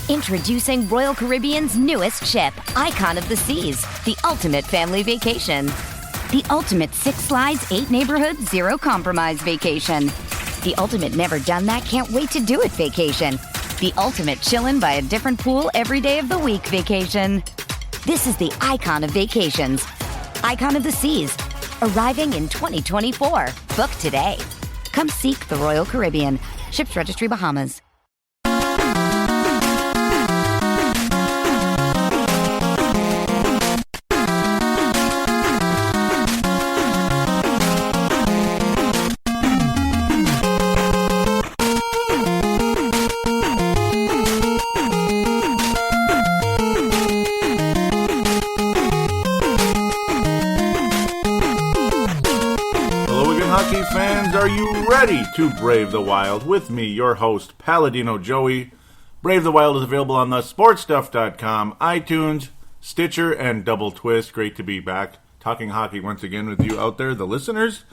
Introducing Royal Caribbean's newest ship, Icon of the Seas, the ultimate family vacation. The ultimate 6 slides, 8 neighborhoods, 0 compromise vacation. The ultimate never done that, can't wait to do it vacation. The ultimate chillin' by a different pool every day of the week vacation. This is the Icon of vacations. Icon of the Seas, arriving in 2024. Book today. Come seek the Royal Caribbean. Ships Registry, Bahamas. Hockey fans, are you ready to brave the wild? With me, your host, Paladino Joey. Brave the Wild is available on the sportstuff.com, iTunes, Stitcher, and Double Twist. Great to be back talking hockey once again with you out there, the listeners.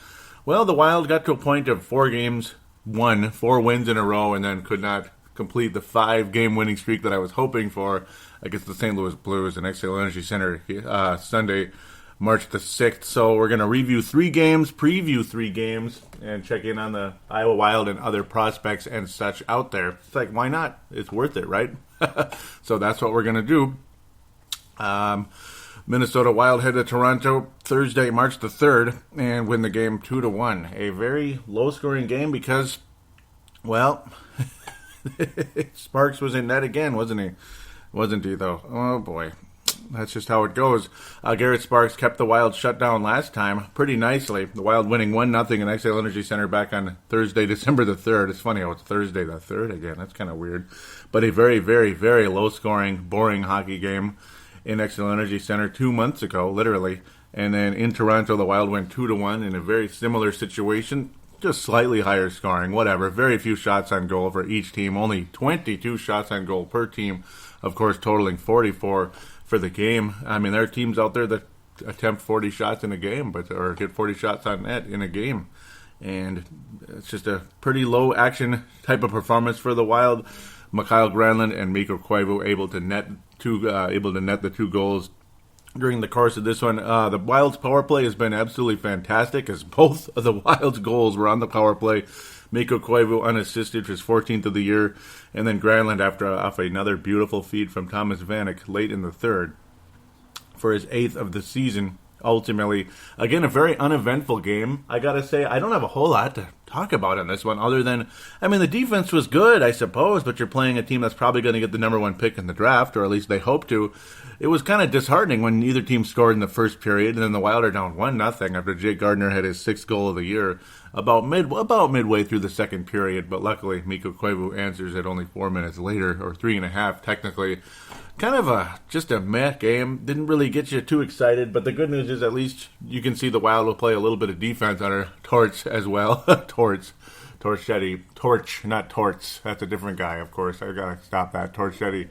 Well, the Wild got to a point of 4 games, won 4 wins in a row, and then could not complete the 5-game winning streak that I was hoping for against the St. Louis Blues in XL Energy Center Sunday, March the 6th. So we're going to review 3 games, preview 3 games, and check in on the Iowa Wild and other prospects and such out there. It's like, why not? It's worth it, right? So that's what we're going to do. Minnesota Wild head to Toronto Thursday, March the 3rd, and win the game 2-1. A very low-scoring game because, well, Sparks was in net again, wasn't he? Wasn't he, though? Oh, boy. That's just how it goes. Garrett Sparks kept the Wild shut down last time pretty nicely. The Wild winning 1-0 in XL Energy Center back on Thursday, December the 3rd. It's funny how it's Thursday the 3rd again. That's kind of weird. But a very, very, very low-scoring, boring hockey game in XL Energy Center 2 months ago, literally. And then in Toronto, the Wild went 2-1 in a very similar situation. Just slightly higher scoring, whatever. Very few shots on goal for each team. Only 22 shots on goal per team. Of course, totaling 44 for the game. I mean, there are teams out there that attempt 40 shots in a game, or get 40 shots on net in a game. And it's just a pretty low action type of performance for the Wild. Mikhail Granlund and Mikko Koivu able to net the 2 goals during the course of this one. The Wild's power play has been absolutely fantastic, as both of the Wild's goals were on the power play. Mikko Koivu unassisted for his 14th of the year, and then Granlund off another beautiful feed from Thomas Vanek late in the 3rd for his 8th of the season. Ultimately, again, a very uneventful game. I gotta say, I don't have a whole lot to talk about in this one, other than, I mean, the defense was good, I suppose, but you're playing a team that's probably going to get the number 1 pick in the draft, or at least they hope to. It was kind of disheartening when neither team scored in the first period, and then the Wild are down 1-0 after Jake Gardiner had his 6th goal of the year about midway through the second period. But luckily, Mikko Koivu answers it only 4 minutes later, or 3.5 technically. Kind of just a meh game. Didn't really get you too excited, but the good news is at least you can see the Wild will play a little bit of defense under Torch as well. Torchetti, not Torts. That's a different guy, of course. I gotta stop that. Torchetti.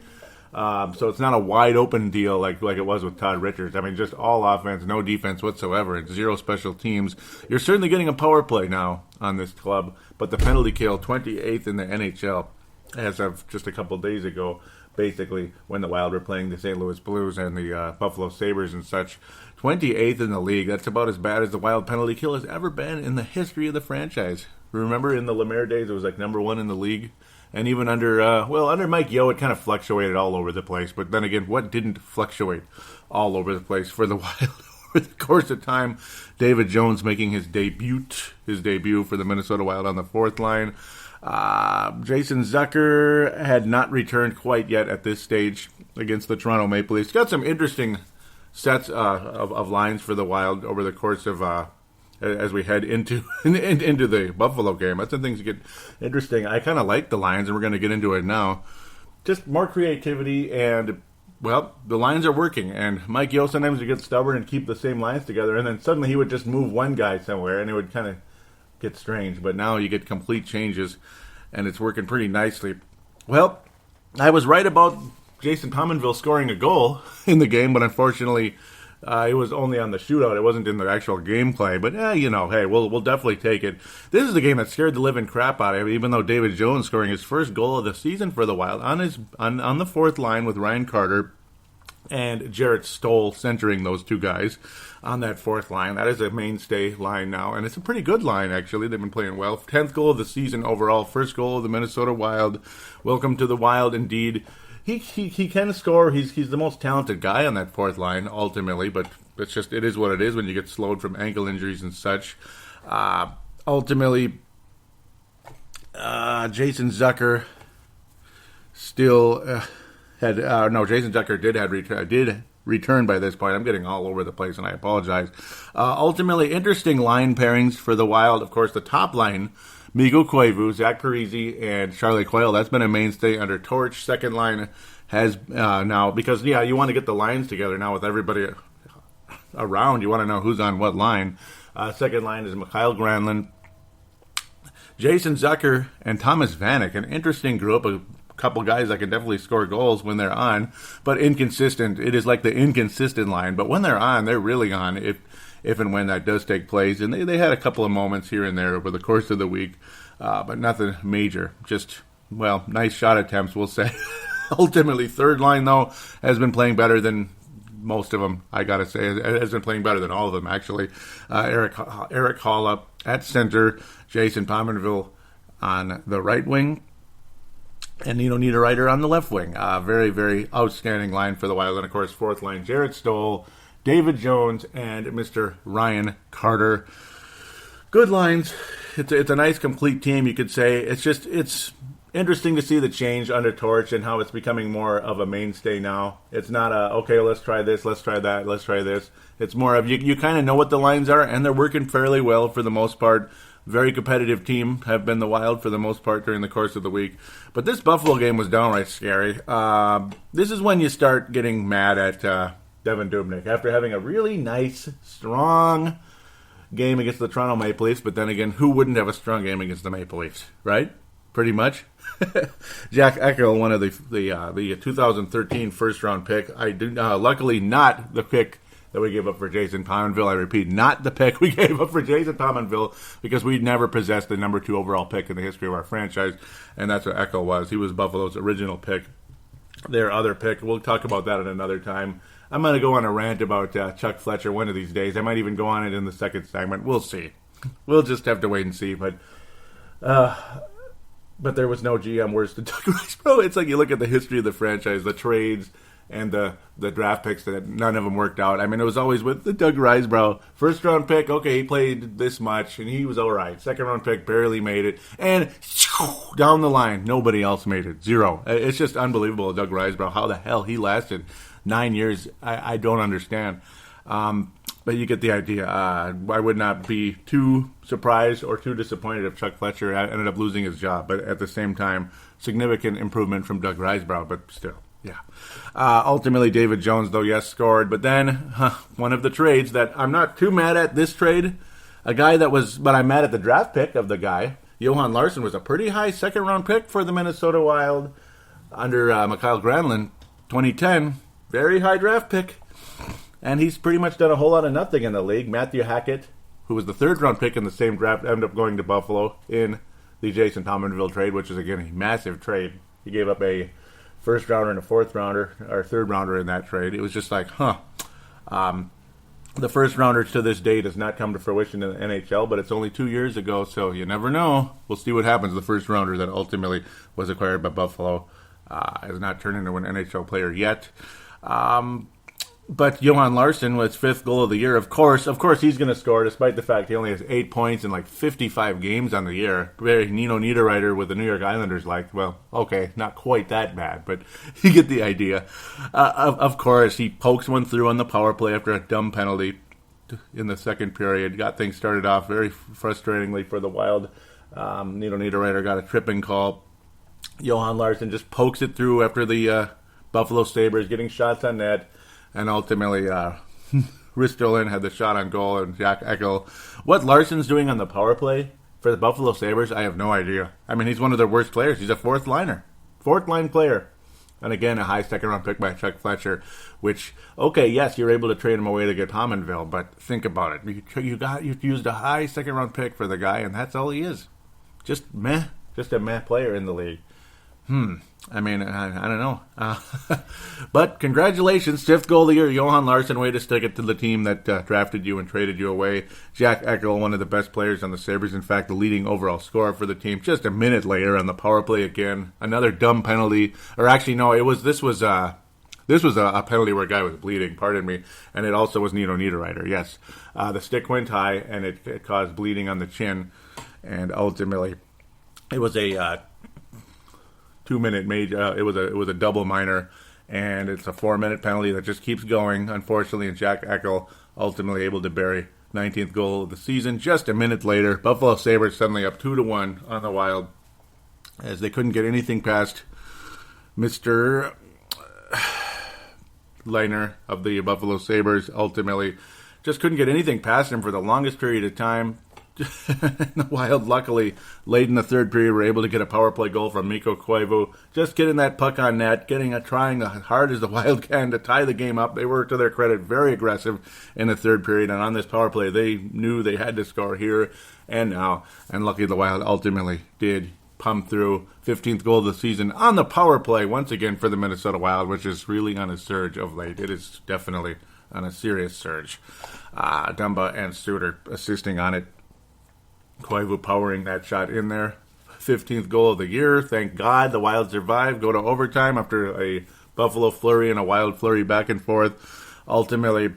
So it's not a wide open deal like it was with Todd Richards. I mean, just all offense, no defense whatsoever, and 0 special teams. You're certainly getting a power play now on this club, but the penalty kill, 28th in the NHL as of just a couple days ago, basically, when the Wild were playing the St. Louis Blues and the Buffalo Sabres and such. 28th in the league. That's about as bad as the Wild penalty kill has ever been in the history of the franchise. Remember in the Lemaire days, it was like number 1 in the league? And even under Mike Yeo, it kind of fluctuated all over the place. But then again, what didn't fluctuate all over the place for the Wild over the course of time? David Jones making his debut for the Minnesota Wild on the 4th line. Jason Zucker had not returned quite yet at this stage against the Toronto Maple Leafs. Got some interesting sets of lines for the Wild over the course of as we head into the Buffalo game. That's when things get interesting. I kind of like the lines, and we're going to get into it now. Just more creativity, and, well, the lines are working. And Mike Yeo sometimes would get stubborn and keep the same lines together, and then suddenly he would just move one guy somewhere, and it would kind of get strange. But now you get complete changes, and it's working pretty nicely. Well, I was right about Jason Pominville scoring a goal in the game, but unfortunately It was only on the shootout. It wasn't in the actual gameplay. But, hey, we'll definitely take it. This is the game that scared the living crap out of me, even though David Jones scoring his first goal of the season for the Wild on the fourth line with Ryan Carter and Jarrett Stoll centering those two guys on that fourth line. That is a mainstay line now, and it's a pretty good line, actually. They've been playing well. 10th goal of the season overall, first goal of the Minnesota Wild. Welcome to the Wild, indeed. He can score. He's the most talented guy on that fourth line, ultimately, but it is what it is when you get slowed from ankle injuries and such. Ultimately, Jason Zucker still Jason Zucker did return by this point. I'm getting all over the place, and I apologize. Ultimately, interesting line pairings for the Wild. Of course, the top line, Migo Koivu, Zach Parise, and Charlie Coyle. That's been a mainstay under Torch. Second line has now, because, you want to get the lines together now with everybody around. You want to know who's on what line. Second line is Mikhail Granlund, Jason Zucker, and Thomas Vanek. An interesting group, a couple guys that can definitely score goals when they're on, but inconsistent. It is like the inconsistent line, but when they're on, they're really on if and when that does take place. And they had a couple of moments here and there over the course of the week, but nothing major. Just, nice shot attempts, we'll say. Ultimately, third line, though, has been playing better than most of them, I gotta say. Has been playing better than all of them, actually. Eric Holla at center, Jason Pominville on the right wing, and Nino Niederreiter on the left wing. Very, very outstanding line for the Wild. And, of course, fourth line, Jarrett Stoll, David Jones, and Mr. Ryan Carter. Good lines. It's a nice, complete team, you could say. It's interesting to see the change under Torch and how it's becoming more of a mainstay now. It's not let's try this, let's try that, let's try this. It's more of you kind of know what the lines are, and they're working fairly well for the most part. Very competitive team have been the Wild for the most part during the course of the week. But this Buffalo game was downright scary. This is when you start getting mad at Devan Dubnyk after having a really nice, strong game against the Toronto Maple Leafs. But then again, who wouldn't have a strong game against the Maple Leafs, right? Pretty much. Jack Eichel, one of the 2013 first-round pick. Luckily not the pick that we gave up for Jason Pominville. I repeat, not the pick we gave up for Jason Pominville, because we never possessed the number 2 overall pick in the history of our franchise, and that's what Eichel was. He was Buffalo's original pick, their other pick. We'll talk about that at another time. I'm going to go on a rant about Chuck Fletcher one of these days. I might even go on it in the second segment. We'll see. We'll just have to wait and see, but there was no GM worse than Doug Rice, bro. It's like you look at the history of the franchise, the trades, and the draft picks, that none of them worked out. I mean, it was always with the Doug Rice, bro. First round pick, okay, he played this much, and he was all right. Second round pick, barely made it. And down the line, nobody else made it. 0. It's just unbelievable, Doug Rice, bro. How the hell he lasted 9 years, I don't understand. But you get the idea. I would not be too surprised or too disappointed if Chuck Fletcher ended up losing his job. But at the same time, significant improvement from Doug Risebrough, but still. Yeah. Ultimately, David Jones, though, yes, scored. But then, one of the trades that I'm not too mad at this trade, but I'm mad at the draft pick of the guy. Johan Larsson was a pretty high second-round pick for the Minnesota Wild under Mikhail Granlund, 2010. Very high draft pick. And he's pretty much done a whole lot of nothing in the league. Matthew Hackett, who was the third-round pick in the same draft, ended up going to Buffalo in the Jason Pominville trade, which is, again, a massive trade. He gave up a first rounder and a fourth rounder, or third rounder in that trade. It was just like, the first rounder to this day does not come to fruition in the NHL, but it's only 2 years ago, so you never know. We'll see what happens. The first rounder that ultimately was acquired by Buffalo has not turned into an NHL player yet. But Johan Larsson was 5th goal of the year. Of course, he's going to score, despite the fact he only has 8 points in like 55 games on the year. Very Nino Niederreiter with the New York Islanders, okay, not quite that bad, but you get the idea. Of course, he pokes one through on the power play after a dumb penalty in the second period. Got things started off very frustratingly for the Wild. Nino Niederreiter got a tripping call. Johan Larsson just pokes it through after the Buffalo Sabres getting shots on net. And ultimately, Ristolainen had the shot on goal, and Jack Eichel. What Larsson's doing on the power play for the Buffalo Sabres, I have no idea. I mean, he's one of their worst players. He's a fourth line player. And again, a high second-round pick by Chuck Fletcher, which, okay, yes, you're able to trade him away to get Pominville, but think about it. You used a high second-round pick for the guy, and that's all he is. Just a meh player in the league. I mean, I don't know. But congratulations, 5th goal of the year, Johan Larsson. Way to stick it to the team that drafted you and traded you away. Jack Eichel, one of the best players on the Sabres. In fact, the leading overall scorer for the team. Just a minute later on the power play again. Another dumb penalty. Or actually, no, this was a penalty where a guy was bleeding, pardon me. And it also was Nino Niederreiter, yes. The stick went high, and it caused bleeding on the chin. And ultimately, it was a 2-minute major. It was a double minor, and it's a 4-minute penalty that just keeps going. Unfortunately, and Jack Eichel ultimately able to bury 19th goal of the season. Just a minute later, Buffalo Sabres suddenly up 2-1 on the Wild, as they couldn't get anything past Mr. Leiner of the Buffalo Sabres. Ultimately, just couldn't get anything past him for the longest period of time. The Wild, luckily, late in the third period, were able to get a power play goal from Mikko Koivu. Just getting that puck on net, trying as hard as the Wild can to tie the game up. They were, to their credit, very aggressive in the third period, and on this power play, they knew they had to score here and now. And luckily, the Wild ultimately did pump through. 15th goal of the season on the power play once again for the Minnesota Wild, which is really on a surge of late. It is definitely on a serious surge. Dumba and Suter assisting on it. Koivu powering that shot in there. 15th goal of the year. Thank God the Wild survived. Go to overtime after a Buffalo flurry and a Wild flurry back and forth. Ultimately,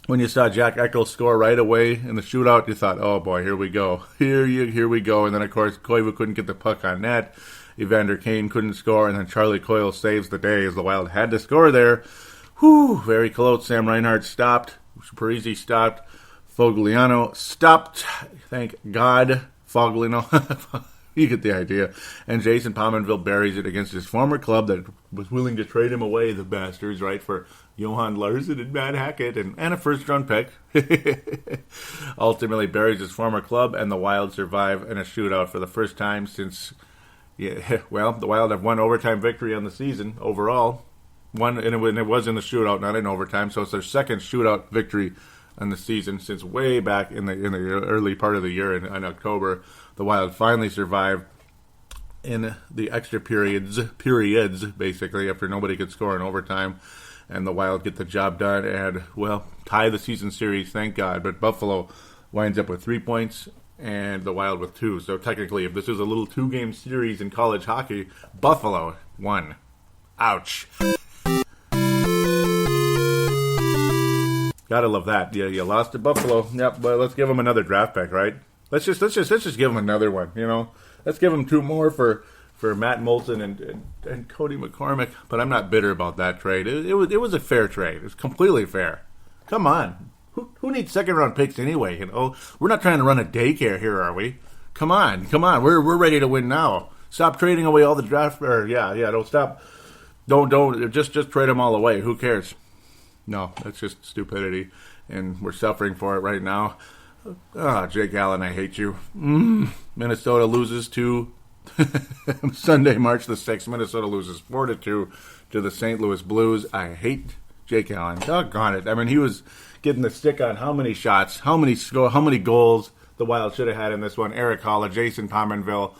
when you saw Jack Eichel score right away in the shootout, you thought, oh boy, here we go. Here we go. And then, of course, Koivu couldn't get the puck on net. Evander Kane couldn't score. And then Charlie Coyle saves the day as the Wild had to score there. Whew, very close. Sam Reinhart stopped. Parisi stopped. Fogliano stopped. Thank God. Fogliano. You get the idea. And Jason Pominville buries it against his former club that was willing to trade him away, the bastards, right, for Johan Larsson and Matt Hackett and a first-round pick. Ultimately buries his former club, and the Wild survive in a shootout for the first time since, the Wild have one overtime victory on the season overall. One, and it was in the shootout, not in overtime, so it's their second shootout victory in the season since way back in the early part of the year in October. The Wild finally survived in the extra periods basically, after nobody could score in overtime, and the Wild get the job done and, tie the season series, thank God. But Buffalo winds up with 3 points and the Wild with 2. So technically, if this was a little 2-game series in college hockey, Buffalo won. Ouch. Gotta love that. Yeah, you lost to Buffalo. Yep, but let's give them another draft pick, right? Let's just give them another one. Let's give them 2 more for Matt Moulton and Cody McCormick. But I'm not bitter about that trade. It was a fair trade. It was completely fair. Come on, who needs second round picks anyway? We're not trying to run a daycare here, are we? Come on. We're ready to win now. Stop trading away all the draft. Don't stop. Don't just trade them all away. Who cares? No, that's just stupidity, and we're suffering for it right now. Jake Allen, I hate you. Minnesota loses to Sunday, March the 6th. Minnesota loses 4-2 to the St. Louis Blues. I hate Jake Allen. Doggone it. I mean, he was getting the stick on how many shots, how many goals the Wild should have had in this one. Eric Haula, Jason Pominville,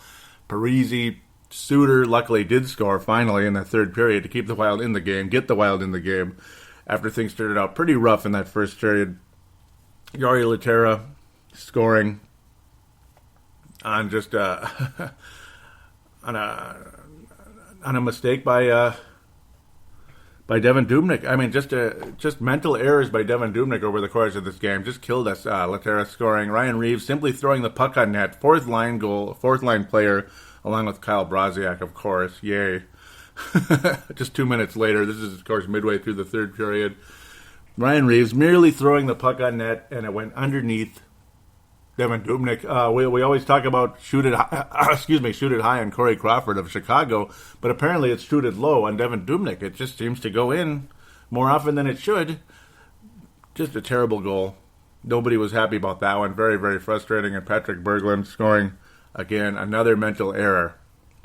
Parisi, Suter luckily did score finally in that third period to keep the Wild in the game, get the Wild in the game. After things started out pretty rough in that first period, Jari Lehtera scoring on just on a mistake by Devan Dubnyk. I mean, just mental errors by Devan Dubnyk over the course of this game just killed us. Lehtera scoring, Ryan Reeves simply throwing the puck on net, fourth line player, along with Kyle Broziak, of course. Yay. Just 2 minutes later, this is, of course, midway through the third period. Ryan Reeves merely throwing the puck on net, and it went underneath Devan Dubnyk. We always talk about shoot it high on Corey Crawford of Chicago, but apparently it's shoot it low on Devan Dubnyk. It just seems to go in more often than it should. Just a terrible goal. Nobody was happy about that one. Very, very frustrating. And Patrick Berglund scoring, again, another mental error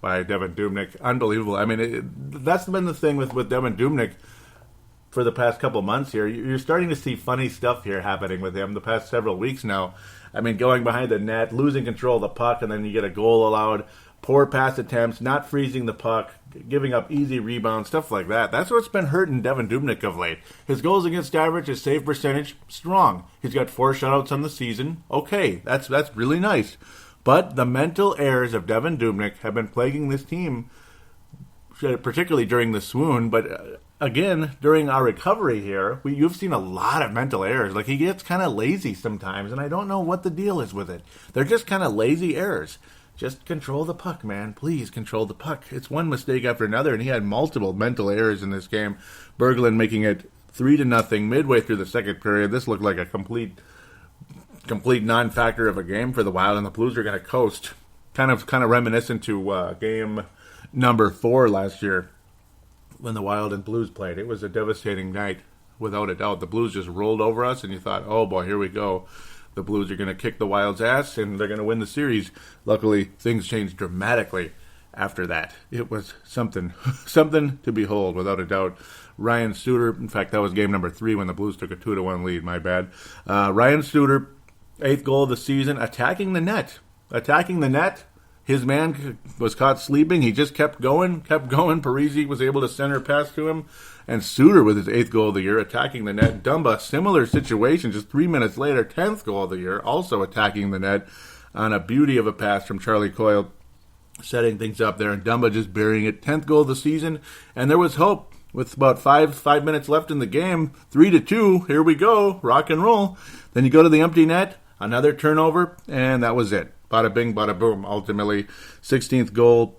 by Devan Dubnyk. Unbelievable. I mean, that's been the thing with Devan Dubnyk for the past couple months here. You're starting to see funny stuff here happening with him the past several weeks now. I mean, going behind the net, losing control of the puck, and then you get a goal allowed, poor pass attempts, not freezing the puck, giving up easy rebounds, stuff like that. That's what's been hurting Devan Dubnyk of late. His goals against average, his save percentage, strong. He's got 4 shutouts on the season. Okay, that's really nice. But the mental errors of Devan Dubnyk have been plaguing this team, particularly during the swoon, but again, during our recovery here, you've seen a lot of mental errors. Like, he gets kind of lazy sometimes, and I don't know what the deal is with it. They're just kind of lazy errors. Just control the puck, man. Please control the puck. It's one mistake after another, and he had multiple mental errors in this game. Berglund making it 3-0 midway through the second period. This looked like a complete non-factor of a game for the Wild, and the Blues are going to coast. Kind of reminiscent to game number 4 last year when the Wild and Blues played. It was a devastating night, without a doubt. The Blues just rolled over us, and you thought, oh boy, here we go. The Blues are going to kick the Wild's ass, and they're going to win the series. Luckily, things changed dramatically after that. It was something to behold, without a doubt. Ryan Suter, in fact, that was game number 3 when the Blues took a 2-1 lead, my bad. Ryan Suter, 8th goal of the season, attacking the net. His man was caught sleeping. He just kept going. Parise was able to center pass to him. And Suter with his 8th goal of the year, attacking the net. Dumba, similar situation, just 3 minutes later, 10th goal of the year, also attacking the net on a beauty of a pass from Charlie Coyle, setting things up there. And Dumba just burying it. 10th goal of the season. And there was hope with about five minutes left in the game. 3-2. Here we go. Rock and roll. Then you go to the empty net. Another turnover. And that was it. Bada bing, bada boom. Ultimately, 16th goal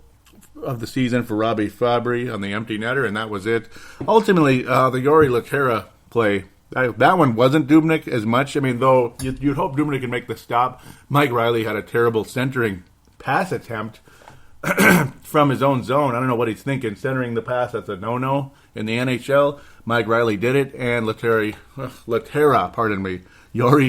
of the season for Robbie Fabry on the empty netter, and that was it. Ultimately, the Yori Laterra play, that one wasn't Dubnyk as much. I mean, though you'd hope Dubnyk could make the stop. Mike Riley had a terrible centering pass attempt from his own zone. I don't know what he's thinking. Centering the pass, that's a no-no in the NHL. Mike Riley did it, and Yori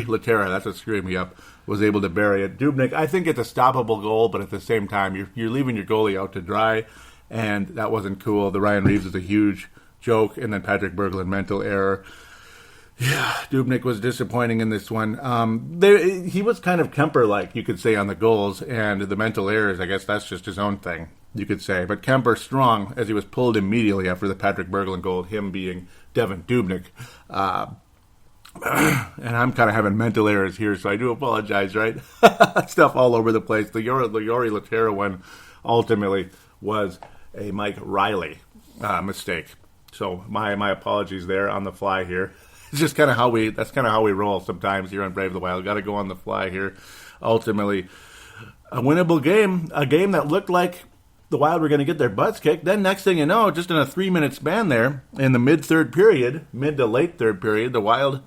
Laterra, that's what screwed me up, was able to bury it. Dubnyk, I think it's a stoppable goal, but at the same time, you're leaving your goalie out to dry, and that wasn't cool. The Ryan Reeves is a huge joke, and then Patrick Berglund, mental error. Yeah, Dubnyk was disappointing in this one. He was kind of Kemper-like, you could say, on the goals, and the mental errors, I guess that's just his own thing, you could say. But Kemper strong, as he was pulled immediately after the Patrick Berglund goal, him being Devan Dubnyk. And I'm kind of having mental errors here, so I do apologize, right? Stuff all over the place. The Yori Laterra one ultimately was a Mike Riley mistake. So my apologies there on the fly here. It's just kind of how we roll sometimes here on Brave the Wild. Got to go on the fly here. Ultimately, a winnable game, a game that looked like the Wild were going to get their butts kicked. Then next thing you know, just in a 3-minute span there, in the mid to late third period, the Wild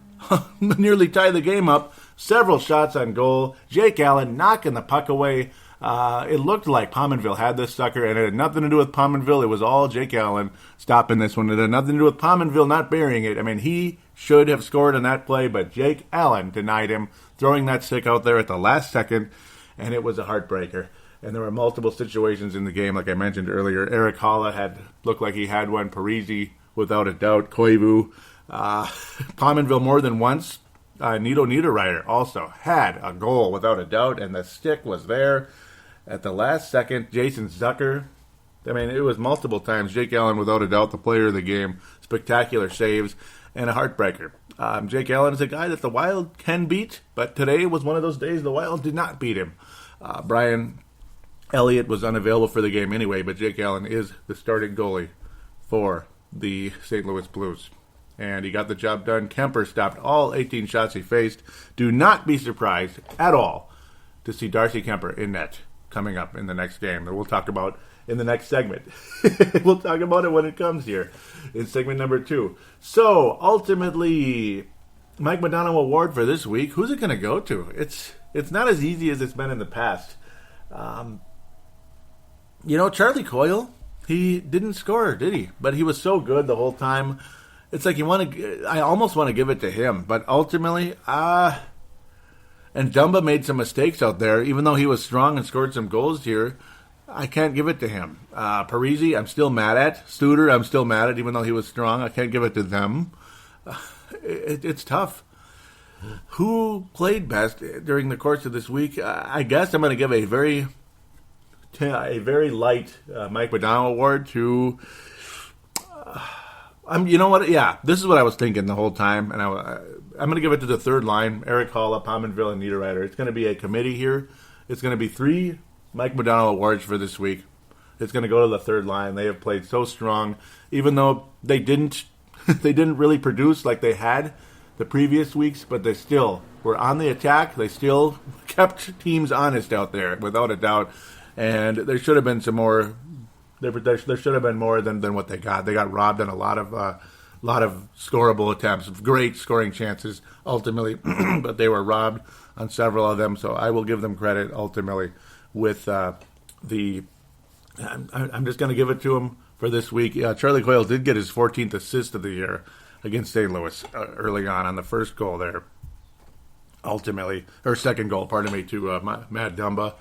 nearly tie the game up. Several shots on goal. Jake Allen knocking the puck away. It looked like Pominville had this sucker, and it had nothing to do with Pominville. It was all Jake Allen stopping this one. It had nothing to do with Pominville not burying it. I mean, he should have scored on that play, but Jake Allen denied him, throwing that stick out there at the last second, and it was a heartbreaker. And there were multiple situations in the game, like I mentioned earlier. Eric Halla looked like he had one. Parise, without a doubt. Koivu. Pominville more than once. Nito Niederreiter also had a goal without a doubt, and the stick was there at the last second. Jason Zucker, I mean, it was multiple times. Jake Allen, without a doubt, the player of the game. Spectacular saves and a heartbreaker. Jake Allen is a guy that the Wild can beat, but today was one of those days the Wild did not beat him. Brian Elliott was unavailable for the game anyway, but Jake Allen is the starting goalie for the St. Louis Blues. And he got the job done. Kemper stopped all 18 shots he faced. Do not be surprised at all to see Darcy Kemper in net coming up in the next game that we'll talk about in the next segment. We'll talk about it when it comes here in segment number 2. So, ultimately, Mike Modano Award for this week, who's it going to go to? It's not as easy as it's been in the past. Charlie Coyle, he didn't score, did he? But he was so good the whole time. It's like I almost want to give it to him, but ultimately, and Dumba made some mistakes out there, even though he was strong and scored some goals here. I can't give it to him. Parisi, I'm still mad at. Studer, I'm still mad at, even though he was strong. I can't give it to them. It's tough. Who played best during the course of this week? I guess I'm going to give a very light Mike McDonald award to. You know what? Yeah, this is what I was thinking the whole time, and I'm going to give it to the third line: Eric Halla, Pominville, and Niederreiter. It's going to be a committee here. It's going to be 3 Mike McDonald awards for this week. It's going to go to the third line. They have played so strong, even though they didn't really produce like they had the previous weeks, but they still were on the attack. They still kept teams honest out there, without a doubt. And there should have been some more. There should have been more than what they got. They got robbed on a lot of scoreable attempts, great scoring chances ultimately, but they were robbed on several of them. So I will give them credit ultimately with I'm just going to give it to him for this week. Charlie Coyle did get his 14th assist of the year against St. Louis early on the first goal there. Ultimately, or second goal, pardon me, to Matt Dumba.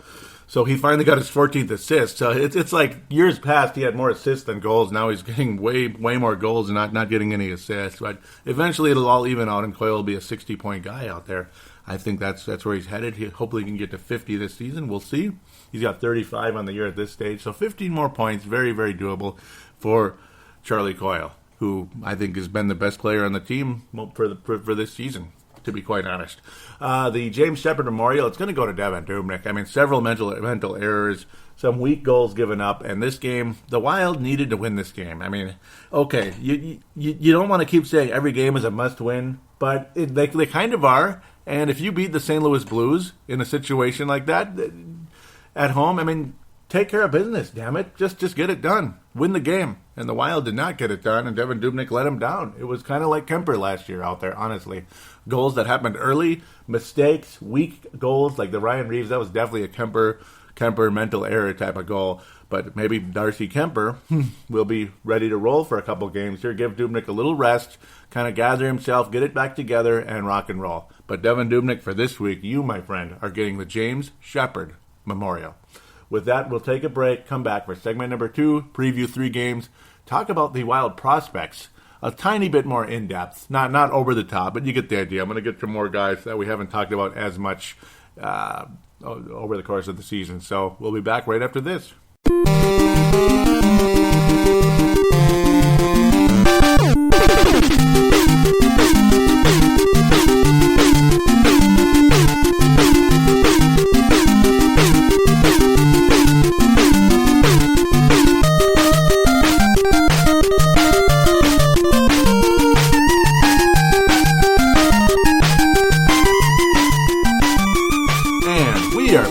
So he finally got his 14th assist. So it's like years past he had more assists than goals. Now he's getting way more goals and not getting any assists. But eventually it'll all even out, and Coyle will be a 60-point guy out there. I think that's where he's headed. Hopefully he can get to 50 this season. We'll see. He's got 35 on the year at this stage. So 15 more points, very, very doable for Charlie Coyle, who I think has been the best player on the team for this season, to be quite honest. The James Shepard Memorial, it's going to go to Devan Dubnyk. I mean, several mental errors, some weak goals given up, and this game, the Wild needed to win this game. I mean, okay, you don't want to keep saying every game is a must-win, but they kind of are. And if you beat the St. Louis Blues in a situation like that at home, I mean, take care of business, damn it. Just get it done. Win the game. And the Wild did not get it done, and Devan Dubnyk let him down. It was kind of like Kemper last year out there, honestly. Goals that happened early, mistakes, weak goals, like the Ryan Reeves, that was definitely a Kemper mental error type of goal. But maybe Darcy Kemper will be ready to roll for a couple games here. Give Dubnyk a little rest, kind of gather himself, get it back together, and rock and roll. But Devan Dubnyk for this week, you, my friend, are getting the James Shepard Memorial. With that, we'll take a break, come back for segment number 2, preview 3 games, talk about the Wild prospects a tiny bit more in-depth, not over the top, but you get the idea. I'm going to get to more guys that we haven't talked about as much over the course of the season. So we'll be back right after this.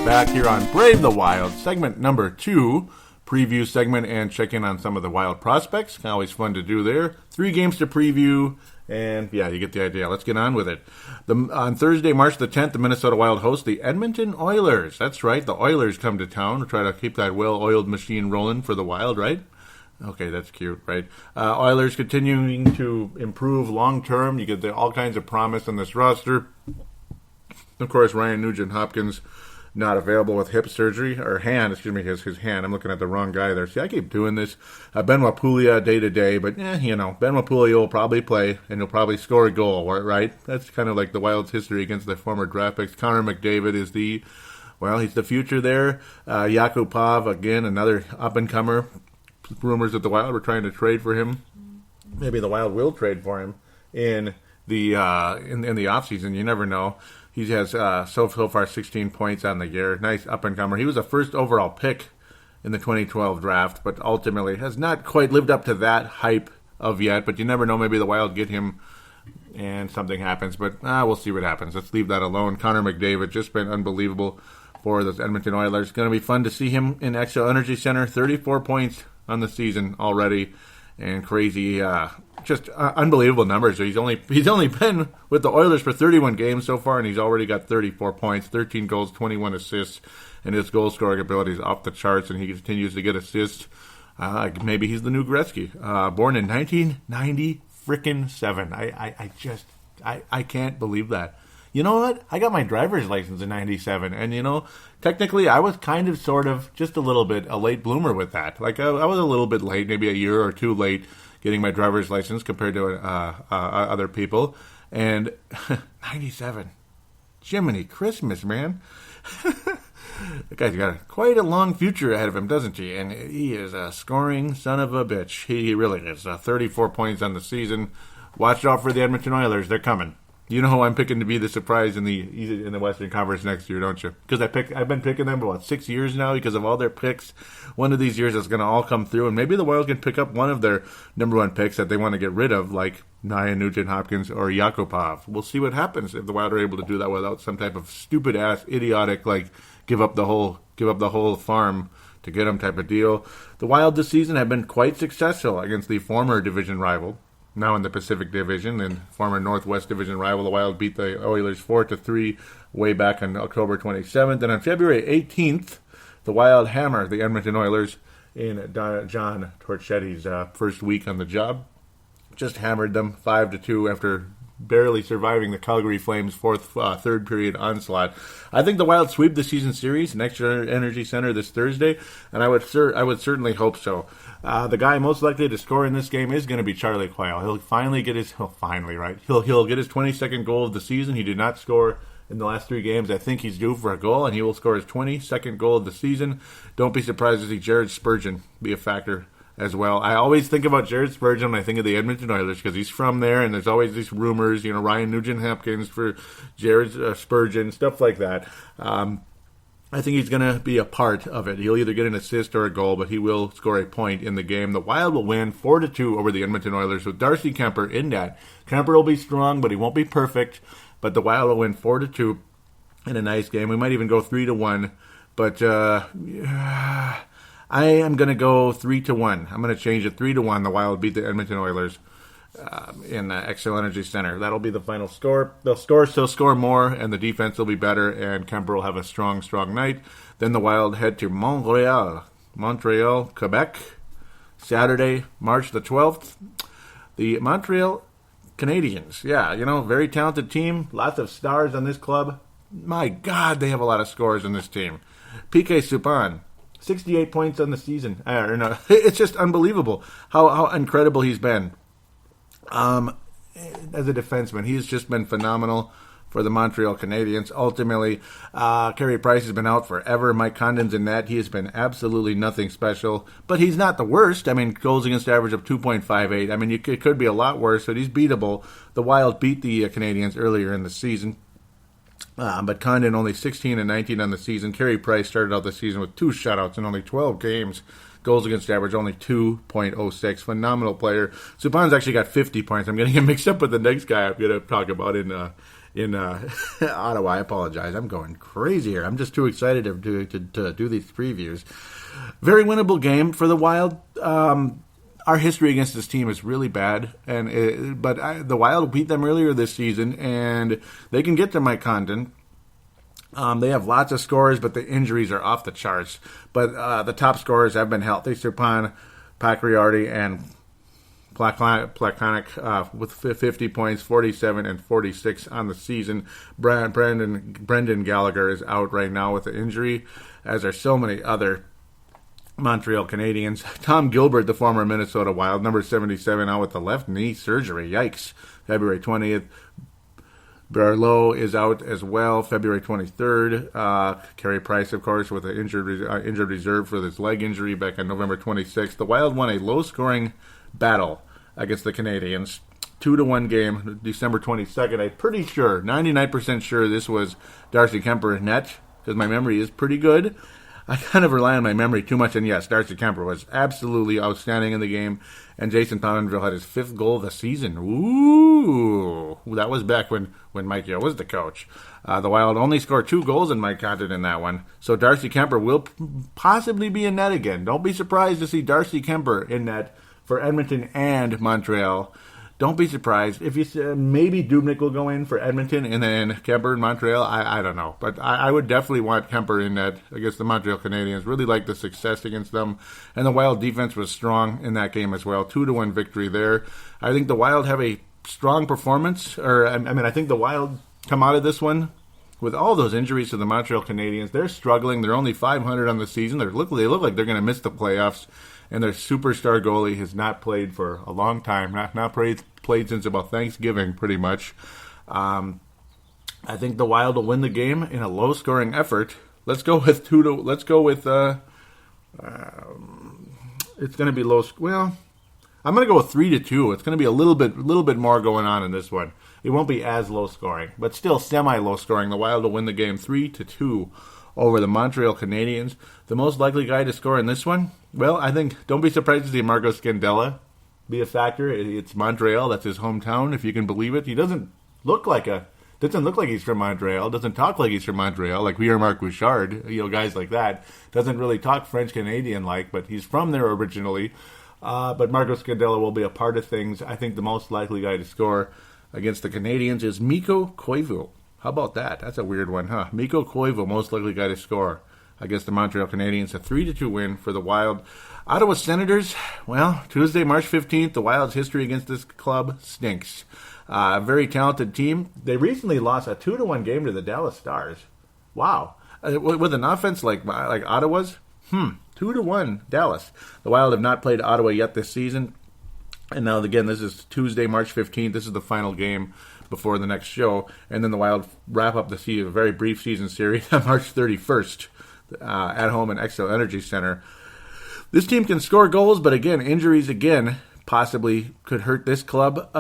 Back here on Brave the Wild, segment number 2, preview segment, and check in on some of the Wild prospects. Always fun to do there. 3 games to preview, and yeah, you get the idea. Let's get on with it. On Thursday, March the 10th, the Minnesota Wild host the Edmonton Oilers. That's right, the Oilers come to town to try to keep that well-oiled machine rolling for the Wild, right? Okay, that's cute, right? Oilers continuing to improve long-term. You get all kinds of promise on this roster. Of course, Ryan Nugent-Hopkins not available with hip surgery, or his hand. I'm looking at the wrong guy there. See, I keep doing this. Benoit Pouliot day to day, but Benoit Pouliot will probably play, and he'll probably score a goal, right? That's kind of like the Wild's history against the former draft picks. Connor McDavid is he's the future there. Yakupov, again, another up-and-comer. Rumors that the Wild were trying to trade for him. Maybe the Wild will trade for him in the offseason. You never know. He has so far 16 points on the year. Nice up-and-comer. He was a first overall pick in the 2012 draft, but ultimately has not quite lived up to that hype of yet. But you never know. Maybe the Wild get him and something happens. But we'll see what happens. Let's leave that alone. Connor McDavid, just been unbelievable for the Edmonton Oilers. Going to be fun to see him in Xcel Energy Center. 34 points on the season already. And crazy, just unbelievable numbers. He's only been with the Oilers for 31 games so far, and he's already got 34 points, 13 goals, 21 assists, and his goal scoring ability is off the charts, and he continues to get assists. Maybe he's the new Gretzky. Born in 1997. I can't believe that. You know what? I got my driver's license in 97, and technically I was kind of, sort of, just a little bit a late bloomer with that. Like, I was a little bit late, maybe a year or two late getting my driver's license compared to other people. And 97, Jiminy Christmas, man. The guy's got quite a long future ahead of him, doesn't he? And he is a scoring son of a bitch. He really is. 34 points on the season. Watch out for the Edmonton Oilers. They're coming. You know who I'm picking to be the surprise in the Western Conference next year, don't you? Because I've been picking them for, 6 years now because of all their picks. One of these years it's going to all come through, and maybe the Wild can pick up one of their number one picks that they want to get rid of, like Nia Nugent-Hopkins or Yakupov. We'll see what happens if the Wild are able to do that without some type of stupid-ass, idiotic, like, give up the whole farm to get them type of deal. The Wild this season have been quite successful against the former division rival, now in the Pacific Division, and former Northwest Division rival. The Wild beat the Oilers 4-3 way back on October 27th. And on February 18th, the Wild hammer the Edmonton Oilers in John Torchetti's first week on the job. Just hammered them 5-2 after barely surviving the Calgary Flames' third period onslaught. I think the Wild sweep the season series next to Energy Center this Thursday, and I would certainly hope so. The guy most likely to score in this game is going to be Charlie Coyle. He'll get his 22nd goal of the season. He did not score in the last 3 games. I think he's due for a goal, and he will score his 22nd goal of the season. Don't be surprised to see Jared Spurgeon be a factor as well. I always think about Jared Spurgeon when I think of the Edmonton Oilers because he's from there, and there's always these rumors, Ryan Nugent-Hopkins for Jared Spurgeon, stuff like that. I think he's going to be a part of it. He'll either get an assist or a goal, but he will score a point in the game. The Wild will win 4-2 over the Edmonton Oilers with Darcy Kemper in net. Kemper will be strong, but he won't be perfect. But the Wild will win 4-2 in a nice game. We might even go 3-1, but I am going to go 3-1. I'm going to change it 3-1. The Wild beat the Edmonton Oilers in Xcel Energy Center. That'll be the final score. They'll still score more, and the defense will be better, and Kemper will have a strong night. Then the Wild head to Montreal, Quebec, Saturday, March the 12th. The Montreal Canadiens. Yeah, very talented team. Lots of stars on this club. My God, they have a lot of scores on this team. P.K. Subban, 68 points on the season. It's just unbelievable how incredible he's been. As a defenseman, he's just been phenomenal for the Montreal Canadiens. Ultimately, Carey Price has been out forever. Mike Condon's in net. He has been absolutely nothing special, but he's not the worst. Goals against average of 2.58. It could be a lot worse, but he's beatable. The Wild beat the Canadiens earlier in the season. But Condon only 16-19 on the season. Carey Price started out the season with 2 shutouts in only 12 games. Goals against average only 2.06. Phenomenal player. Subban's actually got 50 points. I'm getting him mixed up with the next guy I'm going to talk about in Ottawa. I apologize. I'm going crazy here. I'm just too excited to do these previews. Very winnable game for the Wild. Our history against this team is really bad, but the Wild beat them earlier this season, and they can get to Mike Condon. They have lots of scores, but the injuries are off the charts. But the top scorers have been healthy. Serpan, Pacriardi, and Plekanec with 50 points, 47 and 46 on the season. Brendan Gallagher is out right now with an injury, as are so many other Montreal Canadiens. Tom Gilbert, the former Minnesota Wild, number 77, out with the left knee surgery. Yikes. February 20th. Barlow is out as well, February 23rd. Carey Price, of course, with an injured reserve for this leg injury back on November 26th. The Wild won a low-scoring battle against the Canadiens. 2-1 game, December 22nd. I'm pretty sure, 99% sure this was Darcy Kemper in net, because my memory is pretty good. I kind of rely on my memory too much, and yes, Darcy Kemper was absolutely outstanding in the game, and Jason Pominville had his 5th goal of the season. Ooh, that was back when Mike Yeo was the coach. The Wild only scored 2 goals in Mike Condon in that one, so Darcy Kemper will possibly be in net again. Don't be surprised to see Darcy Kemper in net for Edmonton and Montreal. Don't be surprised if you maybe Dubnyk will go in for Edmonton and then Kemper in Montreal. I don't know, but I would definitely want Kemper in net against the Montreal Canadiens. Really like the success against them, and the Wild defense was strong in that game as well. 2-1 victory there. I think the Wild have a strong performance, I think the Wild come out of this one with all those injuries to the Montreal Canadiens. They're struggling. They're only 500 on the season. They look like they're going to miss the playoffs. And their superstar goalie has not played for a long time. Not played since about Thanksgiving, pretty much. I think the Wild will win the game in a low-scoring effort. Let's go with Let's go with. It's going to be low. Well, I'm going to go with 3-2. It's going to be a little bit more going on in this one. It won't be as low scoring, but still semi-low scoring. The Wild will win the game 3-2 over the Montreal Canadiens. The most likely guy to score in this one, well, I think don't be surprised to see Marco Scandella be a factor. It's Montreal. That's his hometown, if you can believe it. He doesn't look like he's from Montreal. Doesn't talk like he's from Montreal, like Pierre-Marc Bouchard. Guys like that. Doesn't really talk French-Canadian like, but he's from there originally. But Marco Scandella will be a part of things. I think the most likely guy to score against the Canadiens is Mikko Koivu. How about that? That's a weird one, huh? Mikko Koivu, most likely guy to score against the Montreal Canadiens. A 3-2 win for the Wild. Ottawa Senators, well, Tuesday, March 15th, the Wild's history against this club stinks. A very talented team. They recently lost a 2-1 game to the Dallas Stars. Wow. With an offense like Ottawa's, 2-1 Dallas. The Wild have not played Ottawa yet this season. And now, again, this is Tuesday, March 15th. This is the final game before the next show. And then the Wild wrap up the season, a very brief season series on March 31st at home in Xcel Energy Center. This team can score goals, but again, injuries possibly could hurt this club.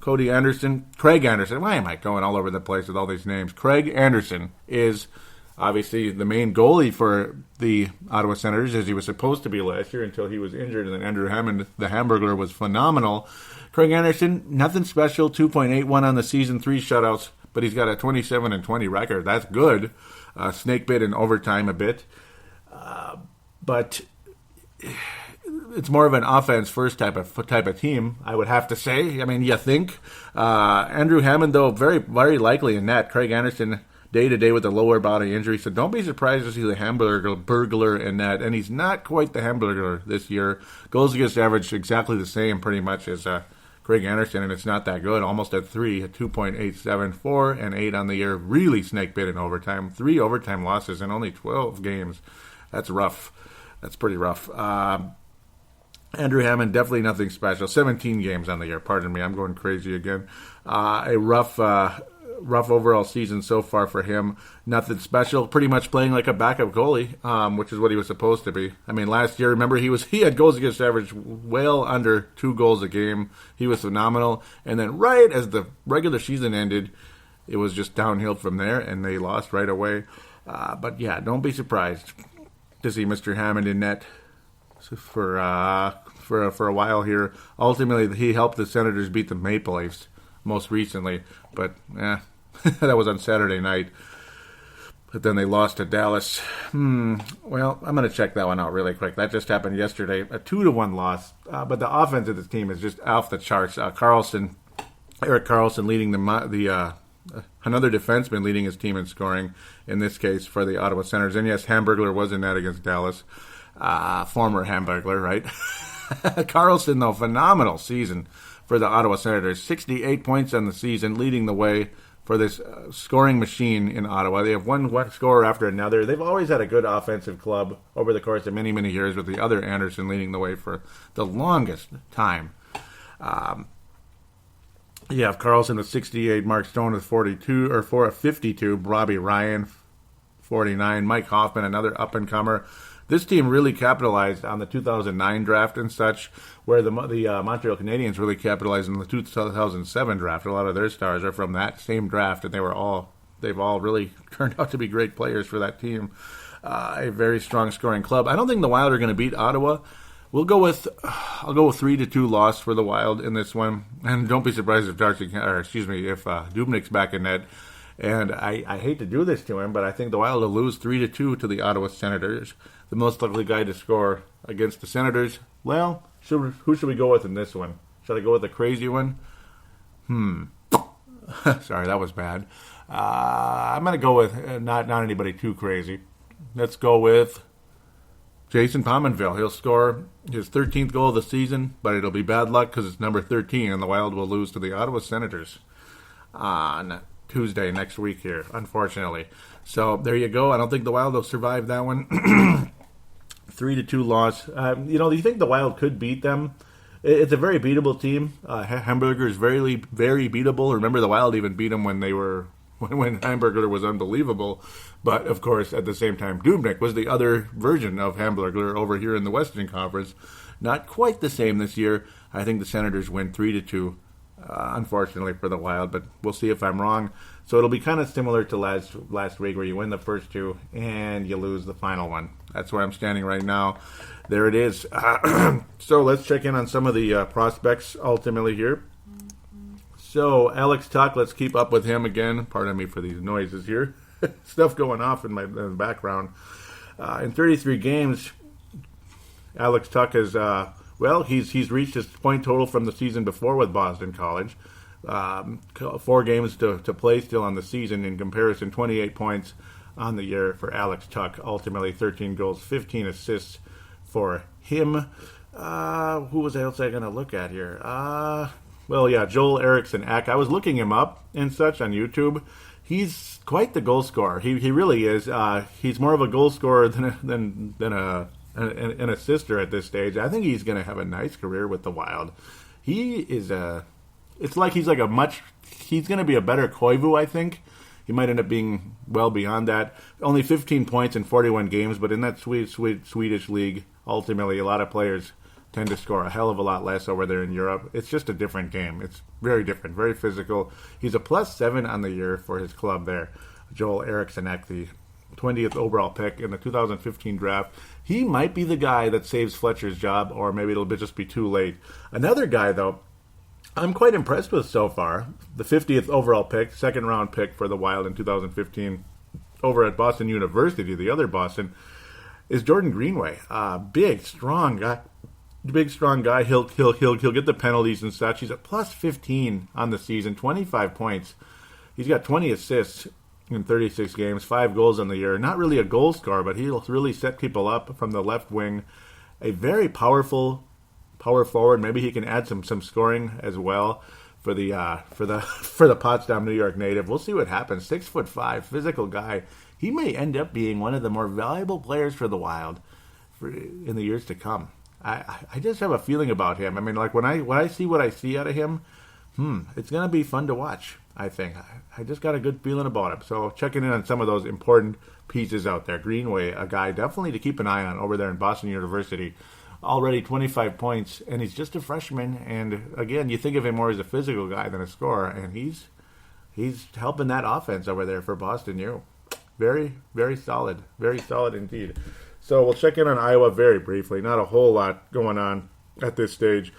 Craig Anderson. Why am I going all over the place with all these names? Craig Anderson is obviously the main goalie for the Ottawa Senators, as he was supposed to be last year until he was injured. And then Andrew Hammond, the Hamburglar, was phenomenal. Craig Anderson, nothing special, 2.81 on the season, 3 shutouts, but he's got a 27-20 record. That's good. Snake bit in overtime a bit. But it's more of an offense-first type of team, I would have to say. I mean, you think. Andrew Hammond, though, very, very likely in net. Craig Anderson, day-to-day with a lower body injury, so don't be surprised to see the Hamburglar in net. And he's not quite the Hamburglar this year. Goals against average exactly the same, pretty much, as Craig Anderson, and it's not that good. Almost at 3, at 2.87, 4 and 8 on the year. Really snake-bit in overtime. 3 overtime losses in only 12 games. That's rough. That's pretty rough. Andrew Hammond, definitely nothing special. 17 games on the year. Pardon me, I'm going crazy again. A rough overall season so far for him. Nothing special. Pretty much playing like a backup goalie, which is what he was supposed to be. I mean, last year, remember, he had goals against average well under 2 goals a game. He was phenomenal. And then right as the regular season ended, it was just downhill from there, and they lost right away. But yeah, don't be surprised to see Mr. Hammond in net for a while here. Ultimately, he helped the Senators beat the Maple Leafs most recently, but that was on Saturday night. But then they lost to Dallas. Well, I'm going to check that one out really quick. That just happened yesterday. A 2-1 loss, but the offense of this team is just off the charts. Erik Karlsson leading another defenseman leading his team in scoring, in this case for the Ottawa Senators. And yes, Hamburglar was in that against Dallas. Former Hamburglar, right? Karlsson, though, phenomenal season for the Ottawa Senators. 68 points on the season, leading the way for this scoring machine in Ottawa. They have one scorer after another. They've always had a good offensive club over the course of many, many years, with the other Anderson leading the way for the longest time. You have Karlsson with 68, Mark Stone with 52, Robbie Ryan 49, Mike Hoffman, another up-and-comer. This team really capitalized on the 2009 draft and such, where the Montreal Canadiens really capitalized on the 2007 draft. A lot of their stars are from that same draft, and they've all really turned out to be great players for that team. A very strong scoring club. I don't think the Wild are going to beat Ottawa. I'll go with 3-2 loss for the Wild in this one, and don't be surprised if Dubnyk's back in net. And I hate to do this to him, but I think the Wild will lose 3-2 to the Ottawa Senators. The most likely guy to score against the Senators. Well, who should we go with in this one? Should I go with the crazy one? Sorry, that was bad. I'm going to go with not anybody too crazy. Let's go with Jason Pominville. He'll score his 13th goal of the season, but it'll be bad luck because it's number 13, and the Wild will lose to the Ottawa Senators. on Tuesday next week here, unfortunately. So there you go. I don't think the Wild will survive that one. 3-2 loss. Do you think the Wild could beat them? It's a very beatable team. Hamburger is very, very beatable. Remember, the Wild even beat them when Hamburger was unbelievable. But, of course, at the same time, Dubnyk was the other version of Hamburger over here in the Western Conference. Not quite the same this year. I think the Senators win 3-2, unfortunately for the Wild, but we'll see if I'm wrong. So it'll be kind of similar to last week where you win the first two and you lose the final one. That's where I'm standing right now. There it is. So let's check in on some of the prospects ultimately here. So Alex Tuch, let's keep up with him again. Pardon me for these noises here. Stuff going off in the background. In 33 games, Alex Tuch has, he's reached his point total from the season before with Boston College. 4 games to play still on the season. In comparison, 28 points on the year for Alex Tuch. Ultimately, 13 goals, 15 assists for him. Who was else I going to look at here? Joel Eriksson Ek. I was looking him up and such on YouTube. He's quite the goal scorer. He really is. He's more of a goal scorer than an assister at this stage. I think he's going to have a nice career with the Wild. He is It's like he's going to be a better Koivu, I think. He might end up being well beyond that. Only 15 points in 41 games, but in that Swedish league, ultimately, a lot of players tend to score a hell of a lot less over there in Europe. It's just a different game. It's very different, very physical. He's a +7 on the year for his club there. Joel Eriksson Ek, the 20th overall pick in the 2015 draft. He might be the guy that saves Fletcher's job, or maybe it'll just be too late. Another guy, though, I'm quite impressed with so far. The 50th overall pick, second-round pick for the Wild in 2015 over at Boston University, the other Boston, is Jordan Greenway. Big, strong guy. He'll get the penalties and such. He's at +15 on the season, 25 points. He's got 20 assists in 36 games, 5 goals on the year. Not really a goal scorer, but he'll really set people up from the left wing. A very powerful power forward. Maybe he can add some scoring as well for the Potsdam, New York native. We'll see what happens. 6'5", physical guy. He may end up being one of the more valuable players for the Wild in the years to come. I just have a feeling about him. I mean, like when I see what I see out of him, it's going to be fun to watch, I think. I just got a good feeling about him. So checking in on some of those important pieces out there. Greenway, a guy definitely to keep an eye on over there in Boston University. Already 25 points, and he's just a freshman. And again, you think of him more as a physical guy than a scorer, and he's helping that offense over there for Boston U. Very, very solid indeed. So we'll check in on Iowa very briefly. Not a whole lot going on at this stage.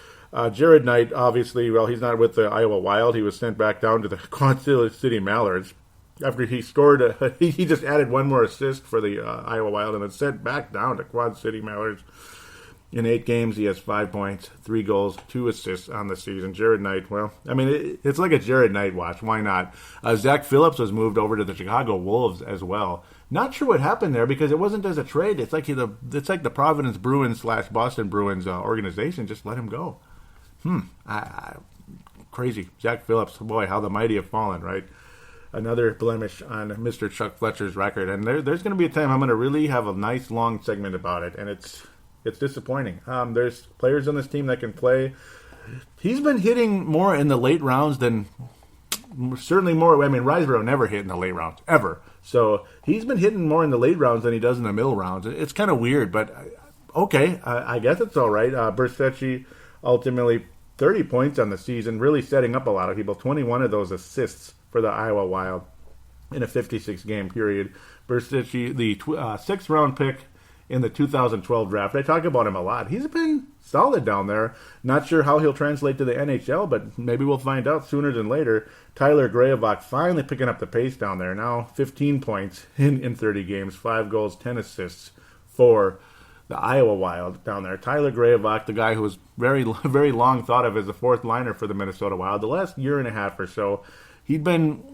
Jared Knight, obviously, he's not with the Iowa Wild. He was sent back down to the Quad City Mallards after he scored. He just added one more assist for the Iowa Wild and then sent back down to Quad City Mallards. In 8 games, he has 5 points, 3 goals, 2 assists on the season. Jared Knight, it's like a Jared Knight watch. Why not? Zach Phillips was moved over to the Chicago Wolves as well. Not sure what happened there because it wasn't as a trade. It's like the Providence Bruins / Boston Bruins organization just let him go. Crazy. Zach Phillips, boy, how the mighty have fallen, right? Another blemish on Mr. Chuck Fletcher's record. And there's going to be a time I'm going to really have a nice long segment about it, and it's disappointing. There's players on this team that can play. He's been hitting more in the late rounds than certainly more. I mean, Riseborough never hit in the late rounds, ever. So he's been hitting more in the late rounds than he does in the middle rounds. It's kind of weird, but okay, I guess it's all right. Berstecki, ultimately 30 points on the season, really setting up a lot of people. 21 of those assists for the Iowa Wild in a 56-game period. Berstecki, the 6th-round pick in the 2012 draft. I talk about him a lot. He's been solid down there. Not sure how he'll translate to the NHL, but maybe we'll find out sooner than later. Tyler Graovac finally picking up the pace down there. Now 15 points in 30 games, 5 goals, 10 assists for the Iowa Wild down there. Tyler Graovac, the guy who was very, very long thought of as the 4th liner for the Minnesota Wild. The last year and a half or so, he'd been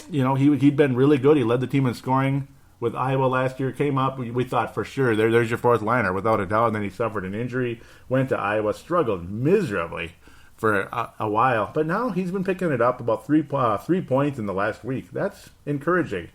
really good. He led the team in scoring with Iowa last year. Came up, we thought for sure, there's your 4th liner, without a doubt, and then he suffered an injury, went to Iowa, struggled miserably for a while. But now he's been picking it up, about 3 points in the last week. That's encouraging.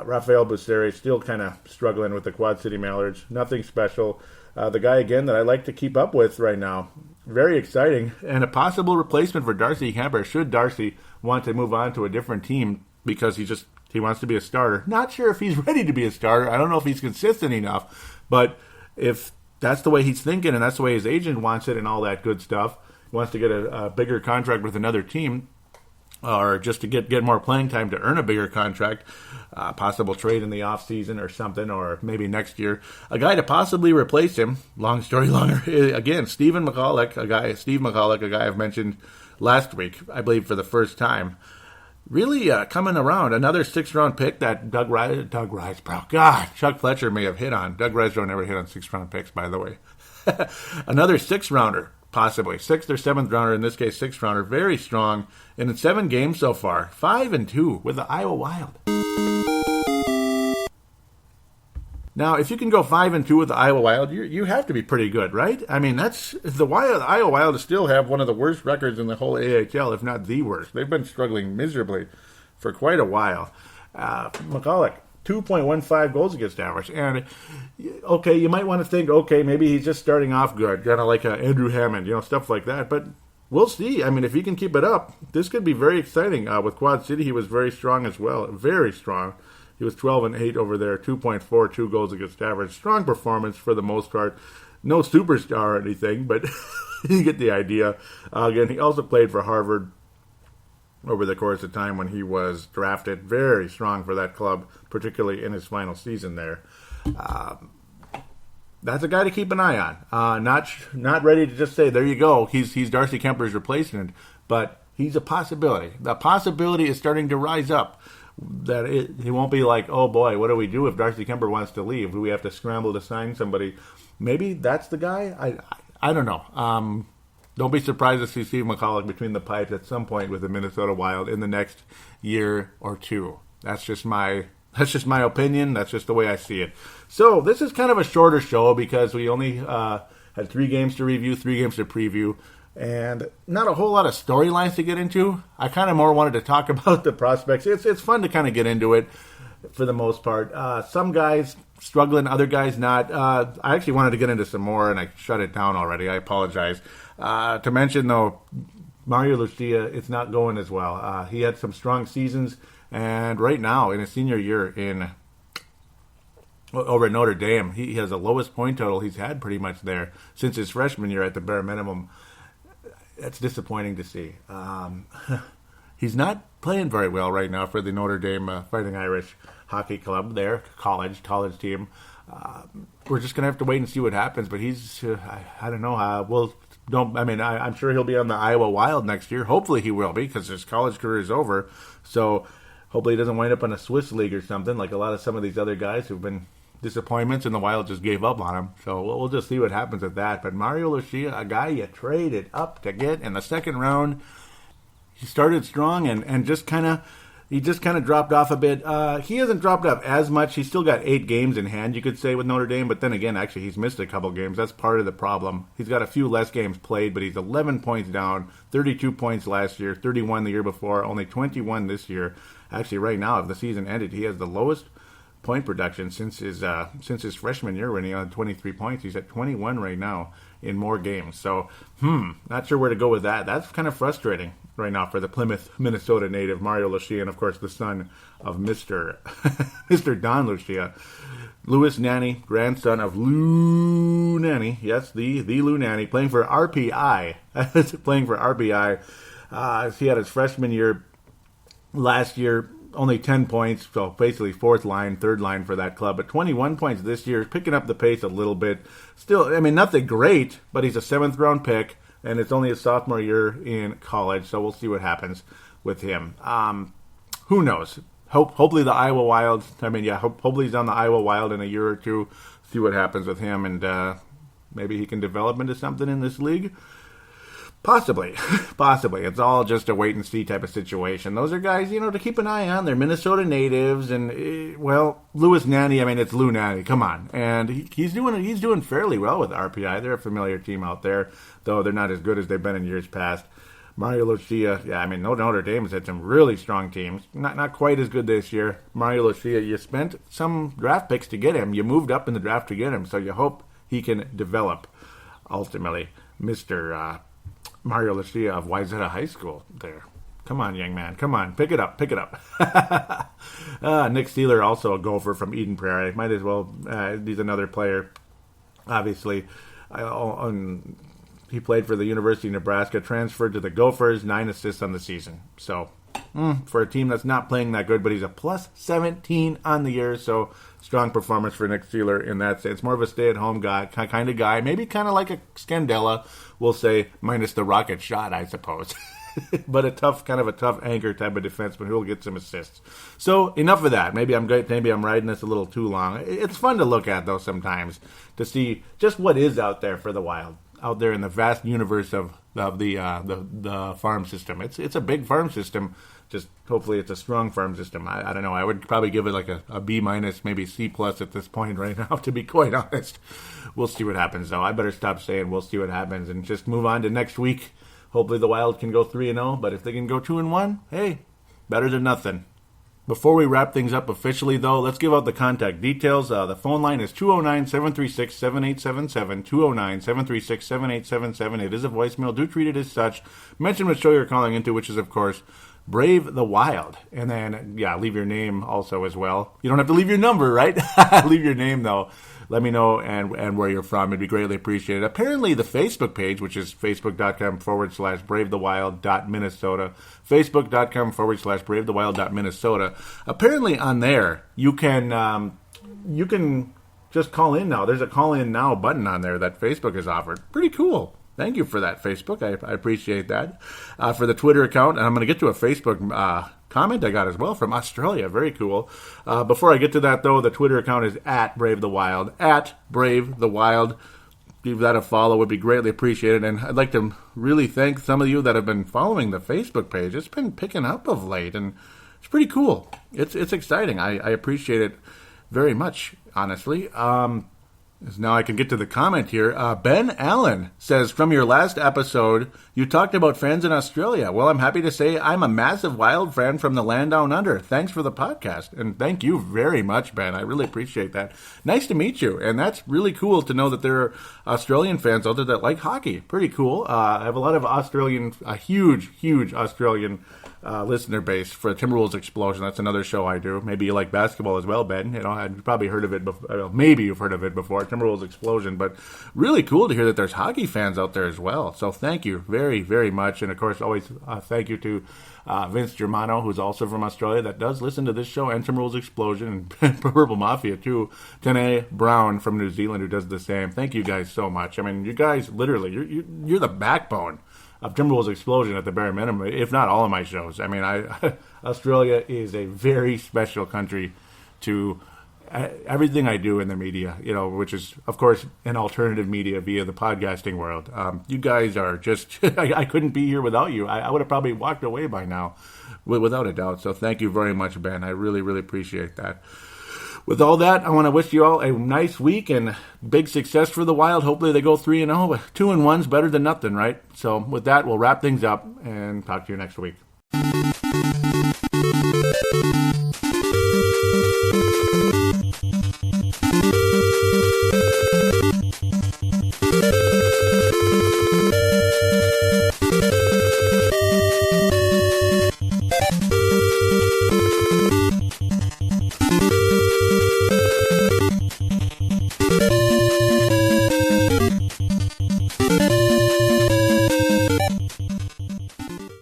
Rafael Busseri still kind of struggling with the Quad City Mallards. Nothing special. The guy, again, that I like to keep up with right now. Very exciting. And a possible replacement for Darcy Kemper should Darcy want to move on to a different team because he wants to be a starter. Not sure if he's ready to be a starter. I don't know if he's consistent enough. But if that's the way he's thinking and that's the way his agent wants it and all that good stuff, he wants to get a bigger contract with another team, or just to get more playing time to earn a bigger contract, possible trade in the offseason or something, or maybe next year. A guy to possibly replace him, long story longer, again, Steve McCulloch, a guy I've mentioned last week, I believe for the first time. Really coming around. Another 6th-round pick that Chuck Fletcher may have hit on. Doug Risebrough never hit on 6th-round picks, by the way. Another 6th-rounder. Possibly 6th or 7th rounder, in this case 6th rounder, very strong. And in 7 games so far, 5-2 with the Iowa Wild. Now, if you can go 5-2 with the Iowa Wild, you have to be pretty good, right? I mean, the Iowa Wild still have one of the worst records in the whole AHL, if not the worst. They've been struggling miserably for quite a while. McCulloch, 2.15 goals against average. And, okay, you might want to think, okay, maybe he's just starting off good, kind of like Andrew Hammond, stuff like that. But we'll see. I mean, if he can keep it up, this could be very exciting. With Quad City, he was very strong as well, very strong. He was 12-8 over there, 2.42 goals against average. Strong performance for the most part. No superstar or anything, but you get the idea. Again, he also played for Harvard over the course of time when he was drafted. Very strong for that club, particularly in his final season there. That's a guy to keep an eye on. Not ready to just say, there you go, he's Darcy Kemper's replacement, but he's a possibility. The possibility is starting to rise up. That he won't be like, oh boy, what do we do if Darcy Kemper wants to leave? Do we have to scramble to sign somebody? Maybe that's the guy? I don't know. Don't be surprised to see Steve McCulloch between the pipes at some point with the Minnesota Wild in the next year or two. That's just my opinion. That's just the way I see it. So this is kind of a shorter show because we only had 3 games to review, 3 games to preview. And not a whole lot of storylines to get into. I kind of more wanted to talk about the prospects. It's fun to kind of get into it for the most part. Some guys struggling, other guys not. I actually wanted to get into some more, and I shut it down already. I apologize. To mention, though, Mario Lucia, it's not going as well. He had some strong seasons, and right now, in his senior year over at Notre Dame, he has the lowest point total he's had pretty much there since his freshman year at the bare minimum. That's disappointing to see. He's not playing very well right now for the Notre Dame Fighting Irish Hockey Club, their college team. We're just going to have to wait and see what happens, but he's, I don't know. I'm sure he'll be on the Iowa Wild next year. Hopefully he will be because his college career is over. So hopefully he doesn't wind up in a Swiss league or something like some of these other guys who've been disappointments, and the Wild just gave up on him. So we'll just see what happens with that. But Mario Lucia, a guy you traded up to get in the second round, he started strong and just kind of dropped off a bit. He hasn't dropped off as much. He's still got 8 games in hand, you could say, with Notre Dame. But then again, actually, he's missed a couple games. That's part of the problem. He's got a few less games played, but he's 11 points down, 32 points last year, 31 the year before, only 21 this year. Actually, right now, if the season ended, he has the lowest point production since his freshman year when he had 23 points. He's at 21 right now in more games. So, not sure where to go with that. That's kind of frustrating right now for the Plymouth, Minnesota native Mario Lucia, and of course the son of Mr. Don Lucia, Louis Nanny, grandson of Lou Nanny. Yes, the Lou Nanny, playing for RPI. He had his freshman year last year. Only 10 points, so basically third line for that club. But 21 points this year, picking up the pace a little bit. Still, I mean, nothing great, but he's a 7th-round pick, and it's only his sophomore year in college, so we'll see what happens with him. Who knows? Hopefully the Iowa Wild, hopefully he's on the Iowa Wild in a year or two, see what happens with him, and maybe he can develop into something in this league. Possibly. Possibly. It's all just a wait-and-see type of situation. Those are guys, to keep an eye on. They're Minnesota natives, and, Louis Nanny, it's Lou Nanny. Come on. And he's doing fairly well with RPI. They're a familiar team out there, though they're not as good as they've been in years past. Mario Lucia, Notre Dame has had some really strong teams. Not quite as good this year. Mario Lucia, you spent some draft picks to get him. You moved up in the draft to get him, so you hope he can develop, ultimately. Mr. Mario Lucia of Wayzata High School there. Come on, young man. Come on. Pick it up. Nick Steeler, also a Gopher from Eden Prairie. Might as well. He's another player, obviously. He played for the University of Nebraska, transferred to the Gophers, 9 assists on the season. So, for a team that's not playing that good, but he's a plus 17 on the year, so strong performance for Nick Steeler in that sense. More of a stay-at-home guy, kind of guy, maybe kind of like a Scandella, we'll say, minus the rocket shot, I suppose. But a tough anchor type of defenseman who will get some assists. So enough of that. Maybe I'm riding this a little too long. It's fun to look at, though, sometimes, to see just what is out there for the Wild, out there in the vast universe of the farm system. It's a big farm system. Just hopefully it's a strong farm system. I don't know. I would probably give it like a B minus, maybe C plus at this point right now, to be quite honest. We'll see what happens, though. I better stop saying we'll see what happens and just move on to next week. Hopefully the Wild can go 3-0, but if they can go 2-1, hey, better than nothing. Before we wrap things up officially, though, let's give out the contact details. The phone line is 209-736-7877, 209-736-7877. It is a voicemail. Do treat it as such. Mention what show you're calling into, which is, of course, Brave the Wild. And then, leave your name also as well. You don't have to leave your number, right? Leave your name, though. Let me know and where you're from. It'd be greatly appreciated. Apparently, the Facebook page, which is facebook.com/bravethewild.minnesota, facebook.com/bravethewild.minnesota. Apparently, on there, you can just call in now. There's a call in now button on there that Facebook has offered. Pretty cool. Thank you for that, Facebook. I appreciate that. For the Twitter account, and I'm going to get to a Facebook comment I got as well from Australia. Very cool. Before I get to that, though, the Twitter account is @BraveTheWild. @BraveTheWild. Give that a follow. Would be greatly appreciated. And I'd like to really thank some of you that have been following the Facebook page. It's been picking up of late, and it's pretty cool. It's exciting. I appreciate it very much, honestly. Now I can get to the comment here. Ben Allen says, from your last episode, you talked about fans in Australia. Well, I'm happy to say I'm a massive Wild fan from the land down under. Thanks for the podcast. And thank you very much, Ben. I really appreciate that. Nice to meet you. And that's really cool to know that there are Australian fans out there that like hockey. Pretty cool. I have a lot of a huge Australian listener base for Timberwolves Explosion. That's another show I do. Maybe you like basketball as well, Ben. I've probably heard of it before. Maybe you've heard of it before, Timberwolves Explosion. But really cool to hear that there's hockey fans out there as well. So thank you very, very much. And, of course, always thank you to Vince Germano, who's also from Australia, that does listen to this show and Timberwolves Explosion and Purple Mafia, too. Tene Brown from New Zealand, who does the same. Thank you guys so much. I mean, you guys, literally, you're the backbone of Timberwolves Explosion at the bare minimum, if not all of my shows. I mean, Australia is a very special country to everything I do in the media, which is, of course, an alternative media via the podcasting world. You guys are just, I couldn't be here without you. I would have probably walked away by now, without a doubt. So thank you very much, Ben. I really, really appreciate that. With all that, I want to wish you all a nice week and big success for the Wild. Hopefully they go 3-0, but 2-1's better than nothing, right? So with that, we'll wrap things up and talk to you next week.